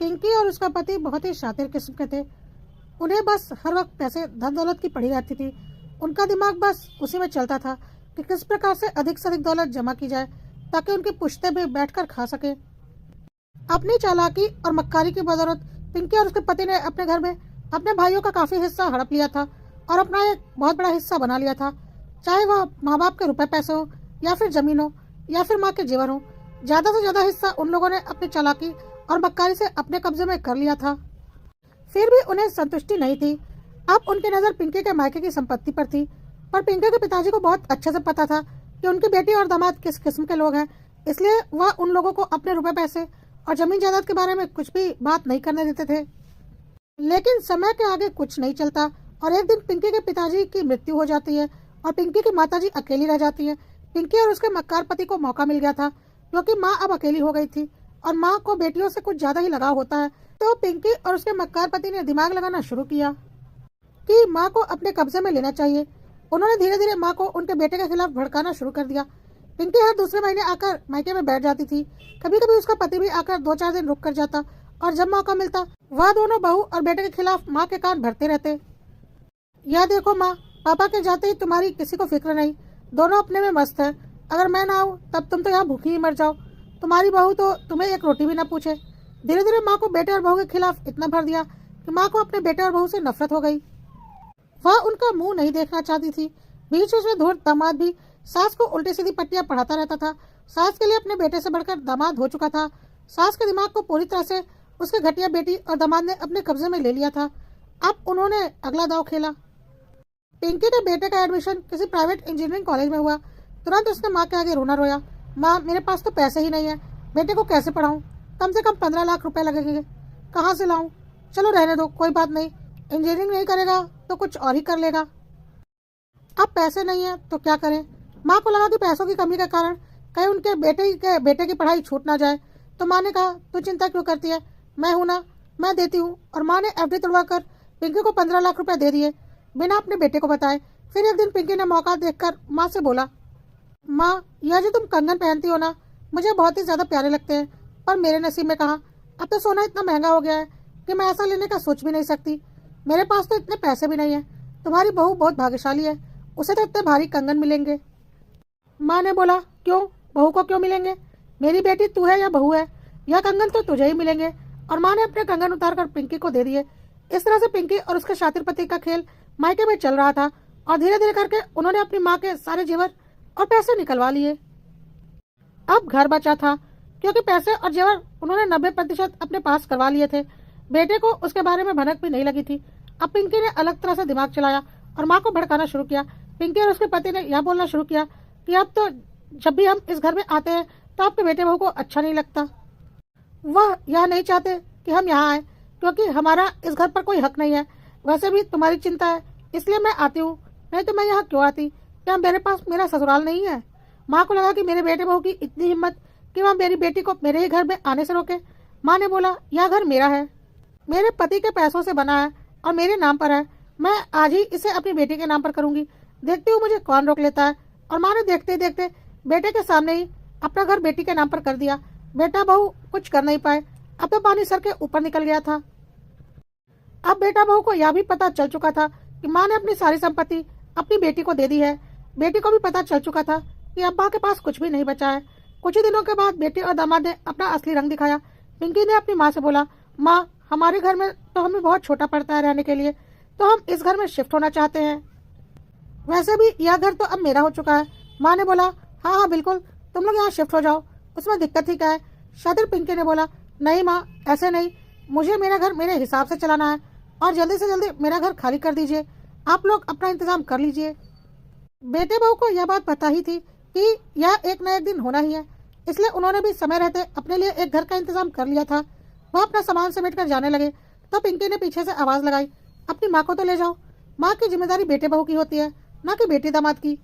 पिंकी और उसका पति बहुत ही शातिर किस्म के थे। उन्हें बस हर वक्त पैसे धन दौलत की पड़ी रहती थी। उनका दिमाग बस उसी में चलता था कि किस प्रकार से अधिक दौलत जमा की जाए ताकि उनकी पुश्ते भी बैठकर खा सके। अपनी चालाकी और मक्कारी की बदौलत पिंकी और उसके पति ने अपने घर में अपने भाइयों का काफी हिस्सा हड़प लिया था और अपना एक बहुत बड़ा हिस्सा बना लिया था। चाहे वह माँ बाप के रुपए पैसे हो या फिर जमीन हो या फिर माँ के जेवर हो, ज्यादा से ज्यादा हिस्सा उन लोगों ने अपनी चालाकी और मक्कारी से अपने कब्जे में कर लिया था। फिर भी उन्हें संतुष्टि नहीं थी। अब उनकी नजर पिंकी के मायके की संपत्ति पर थी, पर पिंकी के पिताजी को बहुत अच्छे से पता था कि उनकी बेटी और दामाद किस किस्म के लोग हैं, इसलिए वह उन लोगों को अपने रुपए पैसे और जमीन जायदाद के बारे में कुछ भी बात नहीं करने देते थे। लेकिन समय के आगे कुछ नहीं चलता और एक दिन पिंकी के पिताजी की मृत्यु हो जाती है और पिंकी की माताजी अकेली रह जाती है। पिंकी और उसके मक्कार पति को मौका मिल गया था क्योंकि माँ अब अकेली हो गई थी और माँ को बेटियों से कुछ ज्यादा ही लगाव होता है। तो पिंकी और उसके मक्कार पति ने दिमाग लगाना शुरू किया कि माँ को अपने कब्जे में लेना चाहिए। उन्होंने धीरे धीरे माँ को उनके बेटे के खिलाफ भड़काना शुरू कर दिया। पिंकी हर दूसरे महीने आकर मायके में बैठ जाती थी। कभी कभी उसका पति भी आकर 2-4 दिन रुक कर जाता और जब मौका मिलता वह दोनों बहू और बेटे के खिलाफ माँ के कान भरते रहते। यह देखो माँ, पापा के जाते ही तुम्हारी किसी को फिक्र नहीं, दोनों अपने में मस्त है। अगर मैं ना आऊँ तब तुम तो यहाँ भूखी ही मर जाओ। तुम्हारी बहू तो तुम्हें एक रोटी भी ना पूछे। धीरे धीरे माँ को बेटे और बहू के खिलाफ इतना भर दिया कि माँ को अपने बेटे और बहू से नफरत हो गई। वह उनका मुंह नहीं देखना चाहती थी। बीच में धूर्त दामाद भी सास को उल्टी सीधी पट्टियां पढ़ाता रहता था। सास के लिए अपने बेटे से बढ़कर दामाद हो चुका था। सास के दिमाग को पूरी तरह से उसके घटिया बेटी और दामाद ने अपने कब्जे में ले लिया था। अब उन्होंने अगला दांव खेला। पिंकी के बेटे का एडमिशन किसी प्राइवेट इंजीनियरिंग कॉलेज में हुआ। तुरंत उसने माँ के आगे रोना रोया। माँ, मेरे पास तो पैसे ही नहीं है, बेटे को कैसे पढ़ाऊँ? कम से कम 15 लाख रुपए लगेंगे, कहाँ से लाऊं? चलो रहने दो, कोई बात नहीं, इंजीनियरिंग नहीं करेगा तो कुछ और ही कर लेगा। अब पैसे नहीं है तो क्या करें? माँ को लगा कि पैसों की कमी के कारण कहीं उनके बेटे की पढ़ाई छूट ना जाए। तो माँ ने कहा, तू चिंता क्यों करती है, मैं हूं ना, मैं देती हूँ। और माँ ने एफडी तुड़वा कर पिंकी को 15 लाख रुपए दे दिए बिना अपने बेटे को बताए। फिर एक दिन पिंकी ने मौका देखकर माँ से बोला, माँ, यह जो तुम कंगन पहनती हो ना, मुझे बहुत ही ज्यादा प्यारे लगते हैं, पर मेरे नसीब में कहा, अब तो सोना इतना महंगा हो गया है कि मैं ऐसा लेने का सोच भी नहीं सकती। मेरे पास तो इतने पैसे भी नहीं है। तुम्हारी बहू बहुत भाग्यशाली है, उसे तो इतने भारी कंगन मिलेंगे। माँ ने बोला, क्यों, बहू को क्यों मिलेंगे? मेरी बेटी तू है या बहू है, यह कंगन तो तुझे ही मिलेंगे। और माँ ने अपने कंगन उतारकर पिंकी को दे दिए। इस तरह से पिंकी और उसके शातिर पति का खेल मायके में चल रहा था और धीरे धीरे करके उन्होंने अपनी माँ के सारे जेवर और पैसे निकलवा लिए। अब घर बचा था क्योंकि पैसे और जेवर उन्होंने 90% अपने पास करवा लिए थे। बेटे को उसके बारे में भनक भी नहीं लगी थी। अब पिंकी ने अलग तरह से दिमाग चलाया और माँ को भड़काना शुरू किया। पिंकी और उसके पति ने यह बोलना शुरू किया कि अब तो जब भी हम इस घर में आते हैं तो आपके बेटे बहू को अच्छा नहीं लगता। वह यह नहीं चाहते कि हम यहाँ आए क्योंकि हमारा इस घर पर कोई हक नहीं है। वैसे भी तुम्हारी चिंता है इसलिए मैं आती हूँ, नहीं तो मैं यहाँ क्यों आती? क्या मेरे पास मेरा ससुराल नहीं है? माँ को लगा कि मेरे बेटे बहू की इतनी हिम्मत कि वह मेरी बेटी को मेरे ही घर में आने से रोके। माँ ने बोला, यह घर मेरा है, मेरे पति के पैसों से बना है और मेरे नाम पर है। मैं आज ही इसे अपनी बेटी के नाम पर करूंगी, देखती हूँ मुझे कौन रोक लेता है। और माँ ने देखते ही देखते बेटे के सामने ही अपना घर बेटी के नाम पर कर दिया। बेटा बहू कुछ कर नहीं पाए, अब तो पानी सर के ऊपर निकल गया था। अब बेटा बहू को यह भी पता चल चुका था कि माँ ने अपनी सारी संपत्ति अपनी बेटी को दे दी है। बेटी को भी पता चल चुका था कि अब माँ के पास कुछ भी नहीं बचा है। कुछ ही दिनों के बाद बेटी और दामाद ने अपना असली रंग दिखाया। पिंकी ने अपनी माँ से बोला, माँ, हमारे घर में तो हमें बहुत छोटा पड़ता है रहने के लिए, तो हम इस घर में शिफ्ट होना चाहते हैं। वैसे भी यह घर तो अब मेरा हो चुका है। माँ ने बोला, हाँ हाँ बिल्कुल, तुम लोग यहाँ शिफ्ट हो जाओ, उसमें दिक्कत ही क्या है? शातिर पिंकी ने बोला, नहीं माँ, ऐसे नहीं, मुझे मेरा घर मेरे हिसाब से चलाना है और जल्दी से जल्दी मेरा घर खाली कर दीजिए। आप लोग अपना इंतजाम कर लीजिए। बेटे बहू को यह बात पता ही थी कि यह एक न एक दिन होना ही है, इसलिए उन्होंने भी समय रहते अपने लिए एक घर का इंतजाम कर लिया था। वह अपना सामान समेट कर जाने लगे तो पिंकी ने पीछे से आवाज लगाई, अपनी माँ को तो ले जाओ। माँ की जिम्मेदारी बेटे बहू की होती है, न कि बेटी दामाद की।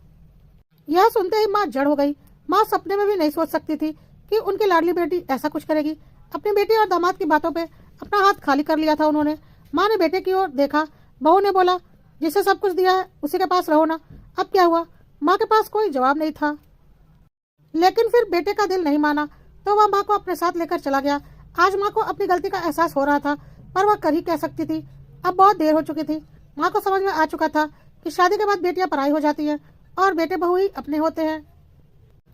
यह सुनते ही माँ जड़ हो गई। माँ सपने में भी नहीं सोच सकती थी कि उनकी लाडली बेटी ऐसा कुछ करेगी। अपनी बेटी और दामाद की बातों पे अपना हाथ खाली कर लिया था उन्होंने। माँ ने बेटे की ओर देखा। बहू ने बोला, जिसे सब कुछ दिया है उसी के पास रहो ना। अब क्या हुआ? माँ के पास कोई जवाब नहीं था। लेकिन फिर बेटे का दिल नहीं माना तो वह माँ को अपने साथ लेकर चला गया। आज माँ को अपनी गलती का एहसास हो रहा था, पर वह कर ही कह सकती थी। अब बहुत देर हो चुकी थी। माँ को समझ में आ चुका था कि शादी के बाद बेटियां पराई हो जाती हैं और बेटे बहू ही अपने होते हैं।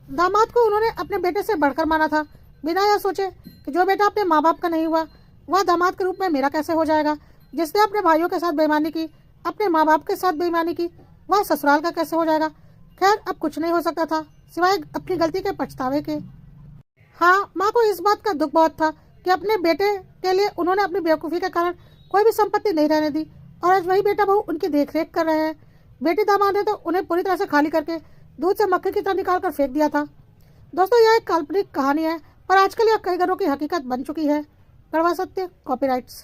दामाद को उन्होंने अपने बेटे से बढ़कर माना था, बिना यह सोचे कि जो बेटा अपने माँ बाप का नहीं हुआ वह दामाद के रूप में मेरा कैसे हो जाएगा। जिसने अपने भाइयों के साथ बेईमानी की, अपने माँ बाप के साथ बेईमानी की, वह ससुराल का कैसे हो जाएगा। खैर, अब कुछ नहीं हो सकता था सिवाय अपनी गलती के पछतावे के। हाँ, माँ को इस बात का दुख बहुत था कि अपने बेटे के लिए उन्होंने अपनी बेवकूफ़ी के कारण कोई भी संपत्ति नहीं रहने दी और आज वही बेटा बहू उनकी देखरेख कर रहे हैं। बेटी दामाद ने तो उन्हें पूरी तरह से खाली करके दूध से मक्खी की तरह निकाल कर फेंक दिया था। दोस्तों, यह एक काल्पनिक कहानी है, पर आजकल यह कई घरों की हकीकत बन चुकी है। कड़वा सत्य, कॉपीराइट्स।